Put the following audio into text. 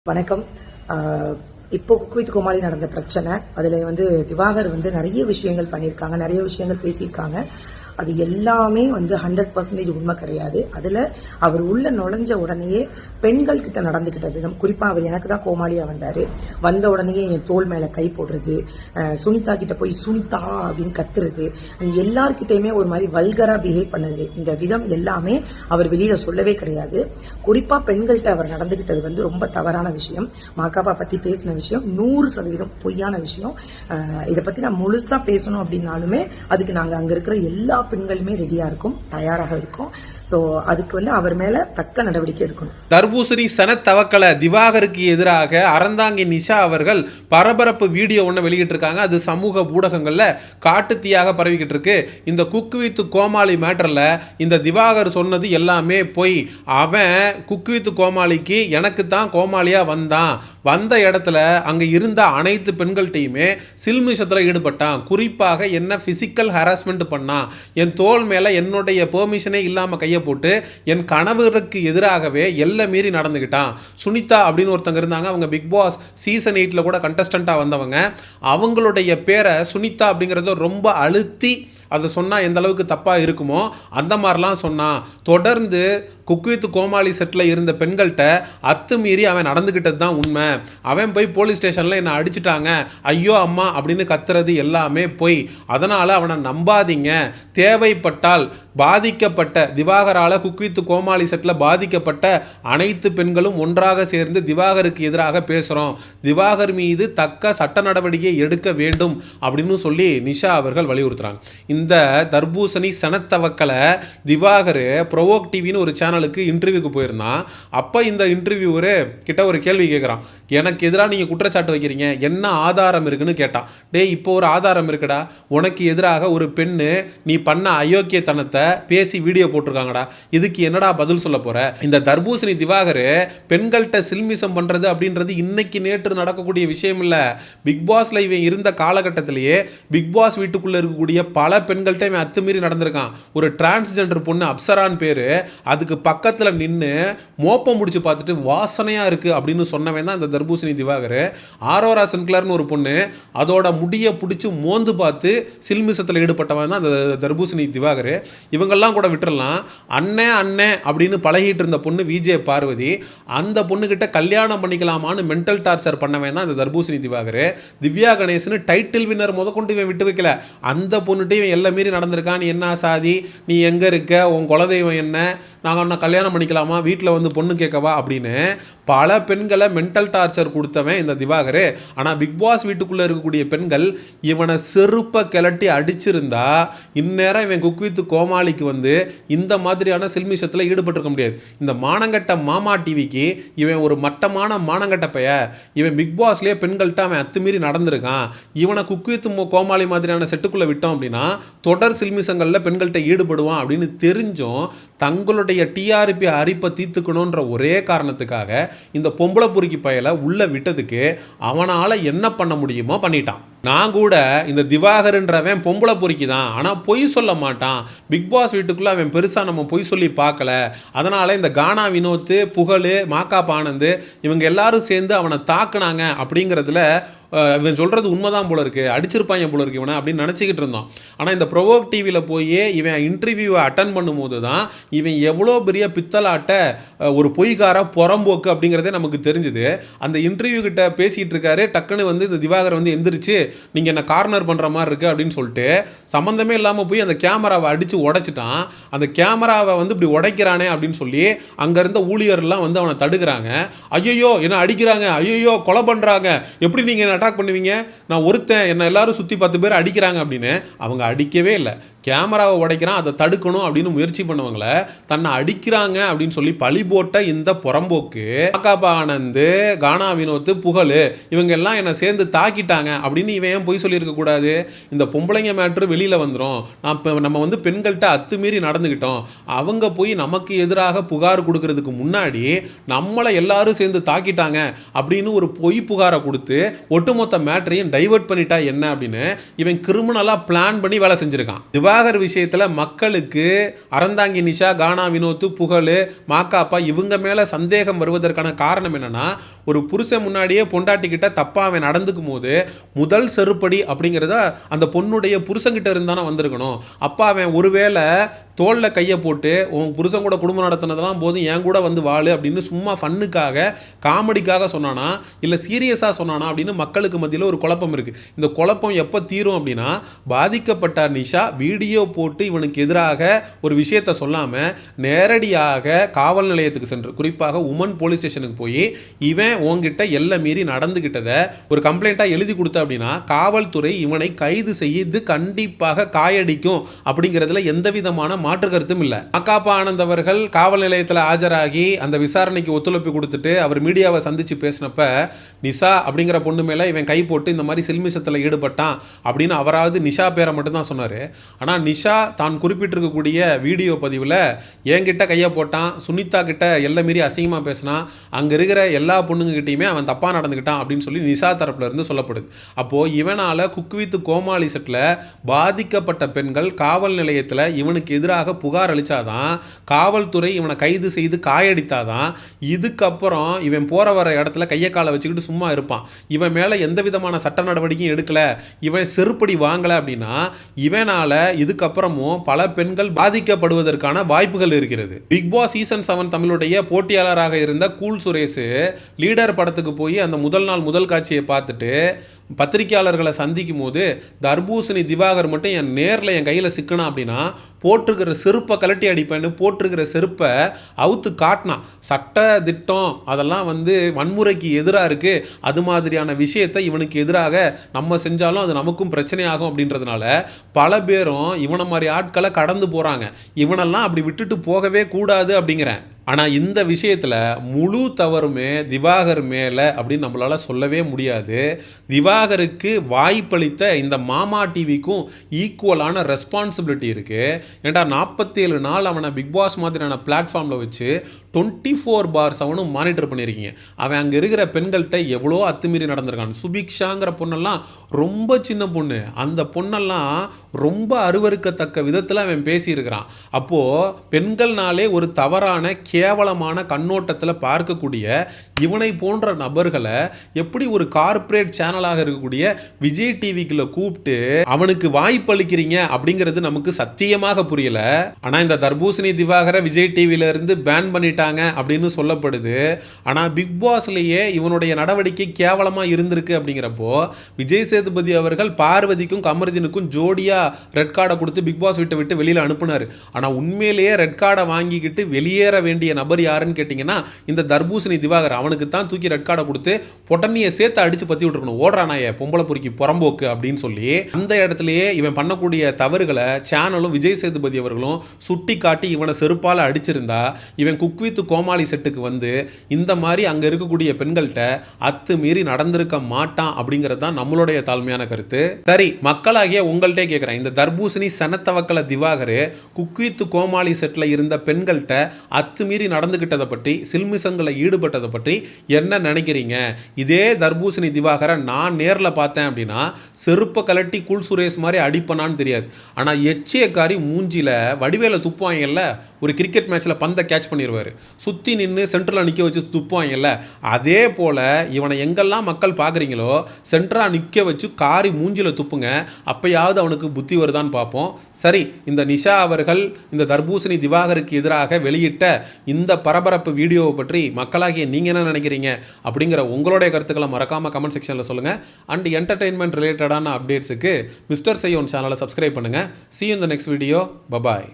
வணக்கம். இப்போ cook with கோமாளி நடந்த பிரச்சனை, அதில் திவாகர் நிறைய விஷயங்கள் பண்ணியிருக்காங்க, நிறைய விஷயங்கள் பேசியிருக்காங்க. அது எல்லாமே 100% உண்மை கிடையாது. அதில் அவர் உள்ள நுழைஞ்ச உடனேயே பெண்கள் கிட்ட நடந்துக்கிட்ட விதம், குறிப்பாக அவர் எனக்கு தான் கோமாளியாக வந்தார். வந்த உடனேயே என் தோல் மேலே கை போடுறது, சுனிதா கிட்ட போய் சுனிதா அப்படின்னு கத்துறது, எல்லார்கிட்டையுமே ஒரு மாதிரி வல்கராக பிஹேவ் பண்ணது, இந்த விதம் எல்லாமே அவர் வெளியில் சொல்லவே கிடையாது. குறிப்பாக பெண்கள்கிட்ட அவர் நடந்துக்கிட்டது ரொம்ப தவறான விஷயம். மாக்காப்பா பற்றி பேசின விஷயம் 100% பொய்யான விஷயம். இதை பற்றி நான் முழுசாக பேசணும் அப்படின்னாலுமே அதுக்கு நாங்கள் அங்கே இருக்கிற எல்லா பெண்களுமே ரெடியா இருக்கும், தயாராக இருக்கும். சோ அதுக்கு அவர் மேல தக்க நடவடிக்கை எடுக்கணும். தர்பூசணி சனத் தவக்கலை திவாகருக்கு எதிராக அறந்தாங்கி நிஷா அவர்கள் பரபரப்பு வீடியோ ஒன்று வெளியிட்டிருக்காங்க. அது சமூக ஊடகங்களில் காட்டுத்தீயாக பரவிக்கிட்டு இருக்கு. இந்த குக் வித் கோமாளி மேட்டரில் இந்த திவாகர் சொன்னது எல்லாமே போய். அவன் குக் வித் கோமாளிக்கு எனக்கு தான் கோமாளியாக வந்த இடத்துல அங்கே இருந்த அனைத்து பெண்கள்கிட்டையுமே சில்மிஷத்தில் ஈடுபட்டான். குறிப்பாக என்ன ஃபிசிக்கல் ஹராஸ்மெண்ட் பண்ணான். என் தோல் மேலே என்னுடைய பெர்மிஷனே இல்லாமல் கையை போட்டு என் கணவருக்கு எதிராகவே எல்லை மீறி நடந்துக்கிட்டான். சுனிதா அப்படின்னு ஒருத்தங்க இருந்தாங்க, அவங்க பிக் பாஸ் சீசன் 8 கூட கண்டஸ்டண்ட்டாக வந்தவங்க. அவங்களுடைய பேரை சுனிதா அப்படிங்கிறத ரொம்ப அழுத்தி அதை சொன்னால் எந்த அளவுக்கு தப்பாக இருக்குமோ அந்த மாதிரிலாம் சொன்னான். தொடர்ந்து குக் வித் கோமாளி செட்டில் இருந்த பெண்கள்கிட்ட அத்துமீறி அவன் நடந்துக்கிட்டது தான் உண்மை. அவன் போய் போலீஸ் ஸ்டேஷனில் என்னை அடிச்சிட்டாங்க, ஐயோ அம்மா அப்படின்னு கத்துறது எல்லாமே போய். அதனால் அவனை நம்பாதீங்க. தேவைப்பட்டால் பாதிக்கப்பட்ட திவாகரால் குக் வித் கோமாளி செட்டில் பாதிக்கப்பட்ட அனைத்து பெண்களும் ஒன்றாக சேர்ந்து திவாகருக்கு எதிராக பேசுகிறோம், திவாகர் மீது தக்க சட்ட நடவடிக்கை எடுக்க வேண்டும் அப்படின்னு சொல்லி நிஷா அவர்கள் வலியுறுத்துறாங்க. இந்த தர்பூசணி சனத்தவக்கலை திவாகர் ப்ரோவோக் டிவின்னு ஒரு சேனலுக்கு இன்டர்வியூக்கு போயிருந்தான். அப்போ இந்த இன்டர்வியூவர் கிட்ட ஒரு கேள்வி கேட்குறான், எனக்கு எதிராக நீங்கள் குற்றச்சாட்டு வைக்கிறீங்க, என்ன ஆதாரம் இருக்குன்னு கேட்டான். டேய், இப்போ ஒரு ஆதாரம் இருக்குடா, உனக்கு எதிராக ஒரு பெண்ணு நீ பண்ண அயோக்கியத்தனத்தை பேசி வீடியோ போட்டிருக்காங்கடா, இதுக்கு என்னடா பதில் சொல்ல போற? இந்த தர்பூசணி திவாகர் பெண்கள்கிட்ட சில்மிசம் பண்றது அப்படின்றது இன்னைக்கு நேற்று நடக்கக்கூடிய விஷயம் இல்லை. பிக் பாஸ்ல இவன் இருந்த காலகட்டத்திலேயே பிக் பாஸ் வீட்டுக்குள்ள இருக்கக்கூடிய பல பெண்கள்கிட்ட இவன் அத்துமீறி நடந்திருக்கான். ஒரு டிரான்ஸ்ஜெண்டர் பொண்ணு அப்சரான் பேரு, அதுக்கு பக்கத்தில் நின்று மோப்பம் முடிச்சு பார்த்துட்டு வாசனையா இருக்கு அப்படின்னு சொன்னவன் தான் இந்த தர்பூசணி திவாகர். ஆரோரா சென்க்லர்னு ஒரு பொண்ணு, அதோட முடியை பிடிச்சி மோந்து பார்த்து சில்மிசத்தில் ஈடுபட்டவன் தான் அந்த தர்பூசணி திவாகர். இவங்கெல்லாம் கூட விட்டுறலாம். அண்ணே அப்படின்னு பழகிட்டு இருந்த பொண்ணு விஜே பார்வதி, அந்த பொண்ணுகிட்ட கல்யாணம் பண்ணிக்கலாமான்னு மென்டல் டார்ச்சர் பண்ணவன் தான் இந்த தர்பூசணி திவாகர். திவ்யா கணேசன் டைட்டில் வின்னர் முதற்கொண்டு இவன் விட்டு வைக்கல. அந்த பொண்ணுகிட்ட இவன் எல்லாம் மீறி நடந்திருக்கான். நீ என்ன சாதி, நீ எங்கே இருக்க, உன் குலதெய்வம் என்ன, நாங்கள் ஒன்றா கல்யாணம் பண்ணிக்கலாமா, வீட்டில் பொண்ணு கேட்கவா அப்படின்னு பல பெண்களை மென்டல் டார்ச்சர் கொடுத்தவன் இந்த திவாகர். ஆனால் பிக் பாஸ் வீட்டுக்குள்ளே இருக்கக்கூடிய பெண்கள் இவனை செருப்பை கிளட்டி அடிச்சிருந்தா இந்நேரம் இவன் குக் வித் கோமாளிக்கு இந்த மாதிரியான சில்மிஷத்தில் ஈடுபட்டிருக்க முடியாது. இந்த மானங்கட்ட மாமா டிவிக்கு இவன் ஒரு மட்டமான மானங்கட்ட பைய. இவன் பிக் பாஸ்லேயே பெண்கள்கிட்ட அவன் அத்துமீறி நடந்திருக்கான். இவனை குக் வித் கோமாளி மாதிரியான செட்டுக்குள்ளே விட்டோம் அப்படின்னா தொடர் சில்மிஷங்களில் பெண்கள்கிட்ட ஈடுபடுவான் அப்படின்னு தெரிஞ்சும் தங்களுடைய டிஆர்பி அரிப்பை தீர்த்துக்கணுன்ற ஒரே காரணத்துக்காக இந்த பொம்பளை பொறுக்கி பயலை உள்ள விட்டதுக்கு அவனால் என்ன பண்ண முடியுமோ பண்ணிட்டான். நான் கூட இந்த திவாகர்ன்றவன் பொம்பளை பொறுக்கி தான், ஆனால் பொய் சொல்ல மாட்டான். பிக் பாஸ் வீட்டுக்குள்ளே அவன் பெருசாக நம்ம பொய் சொல்லி பார்க்கல. அதனால் இந்த கானா வினோத், புகழ், மாக்காப்பா ஆனந்த் இவங்க எல்லாரும் சேர்ந்து அவனை தாக்குனாங்க அப்படிங்கிறதுல இவன் சொல்கிறது உண்மைதான் போல இருக்குது, அடிச்சிருப்பாங்க போல இருக்கு இவனை அப்படின்னு நினச்சிக்கிட்டு இருந்தோம். ஆனால் இந்த ப்ரோவோக் டிவியில் போய் இவன் இன்டர்வியூவை அட்டன் பண்ணும்போது தான் இவன் எவ்வளோ பெரிய பித்தலாட்ட ஒரு பொய்கார புறம்போக்கு அப்படிங்கிறதே நமக்கு தெரிஞ்சுது. அந்த இன்டர்வியூ கிட்ட பேசிகிட்டு இருக்காரு, டக்குன்னு இந்த திவாகர் எந்திரிச்சு நீங்கள் என்ன கார்னர் பண்ணுற மாதிரி இருக்குது அப்படின்னு சொல்லிட்டு சம்மந்தமே இல்லாமல் போய் அந்த கேமராவை அடித்து உடைச்சிட்டான். அந்த கேமராவை இப்படி உடைக்கிறானே அப்படின்னு சொல்லி அங்கே இருந்த ஊழியர்லாம் அவனை தடுக்கிறாங்க. ஐயோ என்ன அடிக்கிறாங்க, ஐயோ கொலை பண்ணுறாங்க, எப்படி நீங்கள் அட்டாக் பண்ணுவீங்க, நான் ஒருத்தன் என்ன எல்லாரும் சுற்றி 10 பேர் அடிக்கிறாங்க அப்படின்னு. அவங்க அடிக்கவே இல்லை, கேமராவை உடைக்கிறான், அதை தடுக்கணும் அப்படின்னு முயற்சி பண்ணவங்கள தன்னை அடிக்கிறாங்க அப்படின்னு சொல்லி பழி போட்ட இந்த புறம்போக்கு மாக்காப்பா ஆனந்த், கானா வினோத், புகழ் இவங்க எல்லாம் என்னை சேர்ந்து தாக்கிட்டாங்க அப்படின்னு இவன் ஏன் பொய் சொல்லியிருக்க கூடாது? இந்த பொம்பளைங்க மேட்ரு வெளியில் வந்துடும். நம்ம பெண்கள்கிட்ட அத்துமீறி நடந்துக்கிட்டோம், அவங்க போய் நமக்கு எதிராக புகார் கொடுக்கறதுக்கு முன்னாடி நம்மளை எல்லாரும் சேர்ந்து தாக்கிட்டாங்க அப்படின்னு ஒரு பொய் புகாரை கொடுத்து ஒட்டுமொத்த மேட்டரையும் டைவர்ட் பண்ணிட்டா என்ன அப்படின்னு இவன் கிரிமினலாக பிளான் பண்ணி வேலை செஞ்சிருக்கான். திவாகர் விஷயத்தில் மக்களுக்கு அறந்தாங்கி நிஷா, கானா வினோத், புகழ், மாக்காப்பா இவங்க மேலே சந்தேகம் வருவதற்கான காரணம் என்னன்னா, ஒரு புருஷன் முன்னாடியே பொண்டாட்டிக்கிட்ட தப்பாக அவன் நடந்துக்கும் போது முதல் செருப்படி அப்படிங்கிறத அந்த பொண்ணுடைய புருஷங்கிட்ட இருந்தானே வந்திருக்கணும். அப்பா அவன் ஒருவேளை தோளில் கையை போட்டு உன் புருஷன் கூட குடும்பம் நடத்தினதெல்லாம் போதும் என் கூட வந்து வாழு அப்படின்னு சும்மா ஃபன்னுக்காக காமெடிக்காக சொன்னானா இல்லை சீரியஸாக சொன்னானா அப்படின்னு மக்களுக்கு மத்தியில் ஒரு குழப்பம் இருக்குது. இந்த குழப்பம் எப்போ தீரும் அப்படின்னா, பாதிக்கப்பட்ட நிஷா வீடியோ போட்டு இவனுக்கு எதிராக ஒரு விஷயத்தை சொல்லாமல் நேரடியாக காவல் நிலையத்துக்கு சென்று, குறிப்பாக உமன் போலீஸ் ஸ்டேஷனுக்கு போய் இவன் உங்ககிட்ட எல்லை மீறி நடந்துக்கிட்டதை ஒரு கம்ப்ளைண்ட்டாக எழுதி கொடுத்த அப்படின்னா காவல்துறை இவனை கைது செய்து கண்டிப்பாக காயடிக்கும் அப்படிங்கிறதுல எந்த விதமான மாற்று கருத்தும் இல்லை. மாக்காப்பா ஆனந்த் அவர்கள் காவல் நிலையத்தில் ஆஜராகி அந்த விசாரணைக்கு ஒத்துழைப்பு கொடுத்துட்டு அவர் மீடியாவை சந்திச்சு பேசினப்ப நிஷா அப்படிங்கிற பொண்ணு மேலே இவன் கை போட்டு இந்த மாதிரி சில்மிஷத்தில் ஈடுபட்டான் அப்படின்னு அவராவது நிஷா பேரை மட்டும்தான் சொன்னார். ஆனால் நிஷா தான் குறிப்பிட்டிருக்கக்கூடிய வீடியோ பதிவில் என்கிட்ட கையை போட்டான், சுனிதா கிட்ட எல்லை மீறி அசிங்கமாக பேசினான், அங்கே இருக்கிற எல்லா பொண்ணுங்ககிட்டையுமே அவன் தப்பாக நடந்துக்கிட்டான் அப்படின்னு சொல்லி நிஷா தரப்புல இருந்து சொல்லப்படுது. அப்போது இவனால் குக் வித் கோமாளி செட்டில் பாதிக்கப்பட்ட பெண்கள் காவல் நிலையத்தில் இவனுக்கு எதிராக புகார் அளிச்சாதான், காவல்துறை இவனை கைது செய்து காயடித்தாதான், இதுக்கப்புறம் இவன் போற வர இடத்துல கையை காலை வச்சுக்கிட்டு சும்மா இருப்பான். இவன் மேல எந்த விதமான சட்ட நடவடிக்கையும் எடுக்கல, இவன் செருப்படி வாங்கல அப்படின்னா இவனால இதுக்கப்புறமும் பல பெண்கள் பாதிக்கப்படுவதற்கான வாய்ப்புகள் இருக்கிறது. பிக் பாஸ் சீசன் 7 தமிழுடைய போட்டியாளராக இருந்த கூல் சுரேஷ் லீடர் படத்துக்கு போய் அந்த முதல் நாள் முதல் காட்சியை பார்த்துட்டு பத்திரிகையாளர்களை சந்திக்கும் போது தர்பூசணி திவாகர் மட்டும் என் நேரில் என் கையில் சிக்கணும் அப்படின்னா போட்டிருக்கிற செருப்பை கலட்டி அடிப்பேன்னு போட்டிருக்கிற செருப்பை அவுத்து காட்டினான். சட்ட திட்டம் அதெல்லாம் வன்முறைக்கு எதிராக இருக்குது, அது மாதிரியான விஷயத்தை இவனுக்கு எதிராக நம்ம செஞ்சாலும் அது நமக்கும் பிரச்சனையாகும் அப்படின்றதுனால பல பேரும் இவனை மாதிரி ஆட்களை கடந்து போகிறாங்க. இவனெல்லாம் அப்படி விட்டுட்டு போகவே கூடாது அப்படிங்கிறேன். ஆனால் இந்த விஷயத்தில் முழு தவறுமே திவாகர் மேலே அப்படின்னு நம்மளால் சொல்லவே முடியாது. திவாகருக்கு வாய்ப்பளித்த இந்த மாமா டிவிக்கும் ஈக்குவலான ரெஸ்பான்சிபிலிட்டி இருக்குது. ஏன்டா 47 நாள் அவனை பிக் பாஸ் மாதிரியான பிளாட்ஃபார்மில் வச்சு 24/7 மானிட்டர் பண்ணியிருக்கீங்க. அவன் அங்கே இருக்கிற பெண்கள்கிட்ட எவ்வளோ அத்துமீறி நடந்திருக்கான். சுபிக்ஷாங்கிற பொண்ணெல்லாம் ரொம்ப சின்ன பொண்ணு, அந்த பொண்ணெல்லாம் ரொம்ப அருவருக்கத்தக்க விதத்தில் அவன் பேசியிருக்கிறான். அப்போது பெண்கள்னாலே ஒரு தவறான கேவலமான கண்ணோட்டத்தில் பார்க்கக்கூடிய இவனை போன்ற நபர்களை எப்படி ஒரு கார்ப்பரேட் சேனலாக இருக்கக்கூடிய விஜய் டிவிக்குள்ள கூப்பிட்டு அவனுக்கு வாய்ப்பளிக்கிறீங்க அப்படிங்கிறது நமக்கு சத்தியமாக புரியல. ஆனால் இந்த தர்பூசணி திவாகரை விஜய் டிவியில இருந்து பேன் பண்ணிட்டாங்க அப்படின்னு சொல்லப்படுது. ஆனால் பிக் பாஸ்லேயே இவனுடைய நடவடிக்கை கேவலமாக இருந்திருக்கு அப்படிங்கிறப்போ விஜய் சேதுபதி அவர்கள் பார்வதிக்கும் கமருதீனுக்கும் ஜோடியா ரெட் கார்டை கொடுத்து பிக் பாஸ் விட்டு வெளியில் அனுப்புனார். ஆனால் உண்மையிலேயே ரெட் கார்டை வாங்கிக்கிட்டு வெளியேற வேண்டிய நபர் யாருன்னு கேட்டீங்கன்னா இந்த தர்பூசணி திவாகர். அவனுக்கு தான் தூக்கி ரெட் கார்டை கொடுத்து பொட்டனியை சேர்த்து அடிச்சு பத்தி விட்டுருக்கணும், ஓடுறானாய பொம்பளை பொறுக்கி புறம்போக்கு அப்படின்னு சொல்லி. அந்த இடத்துலயே இவன் பண்ணக்கூடிய தவறுகளை சேனலும் விஜய் சேதுபதி அவர்களும் சுட்டி காட்டி இவனை செருப்பால அடிச்சிருந்தா இவன் குக் வித் கோமாளி செட்டுக்கு இந்த மாதிரி அங்க இருக்கக்கூடிய பெண்கள்கிட்ட அத்துமீறி நடந்திருக்க மாட்டான் அப்படிங்கிறது தான் நம்மளுடைய தாழ்மையான கருத்து. சரி, மக்களாகிய உங்கள்கிட்ட கேட்கிறேன், இந்த தர்பூசணி சனத்தவக்கல திவாகர் குக் வித் கோமாளி செட்டில் இருந்த பெண்கள்கிட்ட அத்துமீறி நடந்துகிட்டதை பற்றி, சில்மிசங்களை ஈடுபட்டதை பற்றி என்ன நினைக்கிறீங்க? இதே தர்பூசணி திவாகரை நான் நேரில் பார்த்தேன் அப்படின்னா செருப்பை கலட்டி கூல் சுரேஷ் மாதிரி அடிப்பனான்னு தெரியாது. ஆனால் எச்சியக்காரி மூஞ்சியில் வடிவேல துப்புவாங்கல்ல, ஒரு கிரிக்கெட் மேட்ச்சில் பந்தை கேட்ச் பண்ணிடுவார், சுற்றி நின்று சென்டரில் நிற்க வச்சு துப்புவாங்கல்ல, அதே போல் இவனை எங்கெல்லாம் மக்கள் பார்க்குறீங்களோ சென்டராக நிற்க வச்சு காரி மூஞ்சியில் துப்புங்க, அப்பயாவது அவனுக்கு புத்தி வருதான்னு பார்ப்போம். சரி, இந்த நிஷா அவர்கள் இந்த தர்பூசணி திவாகருக்கு எதிராக வெளியிட்ட இந்த பரபரப்பு வீடியோவை பற்றி மக்களாகிய நீங்கள் என்ன நினைக்கிறீங்க அப்படிங்கிற உங்களுடைய கருத்துக்களை மறக்காமல் கமெண்ட் செக்ஷனில் சொல்லுங்கள். அண்ட் என்டர்டெயின்மெண்ட் ரிலேட்டடான அப்டேட்ஸுக்கு மிஸ்டர் செய்யோன் சேனலை சப்ஸ்கிரைப் பண்ணுங்கள். See you in the next video. Bye bye.